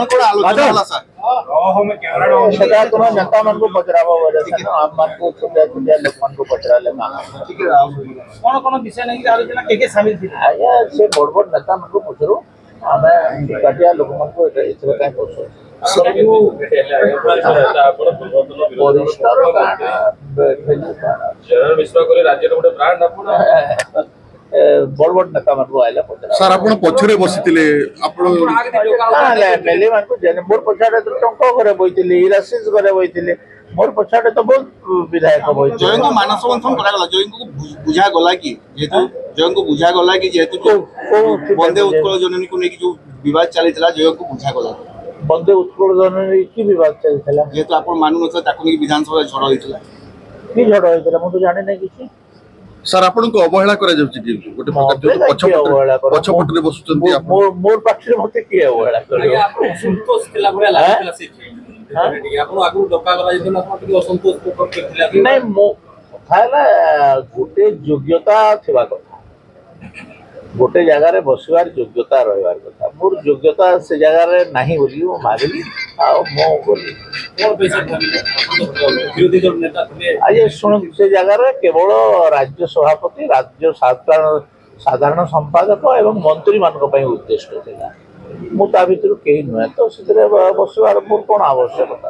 कोन आलोचना होला सर সেটা তোমার নেতা মানকু পচরাবো বলে আম মানকু ছোটিয়া ছোটিয়া লোক মানকু পচরালে কাম ठीक है कोन कोन विषय नहीं आलोचना के शामिल थी आया से बड़ बड़ नेता मानकु पचरू आमे काटिया लोक मानकु एतरे काई पचरू बड़ बड़ नेता मानकु आइला पचरा सर आपण पछरे बसितिले आपण मेले मानकु जेने मोर पछाडे तो टंको करे बइतिले इरासिस करे बइतिले मोर पछाडे तो बहुत विधायक बइतिले जयंको मानस बंधन करा गला जयंको बुझा गला कि जेतु जयंको बुझा गला कि जेतु बंदे उत्कल जननी को नेकी जो विवाद चलितला जयंको बुझा गला बंदे उत्कल जननी की विवाद चलितला जेतु आपण मानु न ताको नेकी विधानसभा झड़ होइतला की झड़ होइतला मु तो जाने नै किछि सर आपण को अवहेला करा जाउछि कि गोटे प्रकार पछपटरे बसुचंती आपण मोर पाखरे मते की अवहेला करियो आपण संतोष केला बडा लागला से आपण आगु डका गला जदिन आपण टिके असंतोष को करथिला नै मो थाला गोटे योग्यता थिबा କଥା गोटे जगह रे बसवार योग्यता रहबार କଥା मोर योग्यता से जगह रे नाही बोली मो मागली आ मो बोली कोन पैसा विरोधी दल नेता थे आज सुन से जगह रे केवल राज्य सभापति राज्य साधारण संपादक एवं मंत्री मानक पई उद्देश्य थिला मु ता भितर केही नुहे तो सितरे बसवार मोर कोन आवश्यकता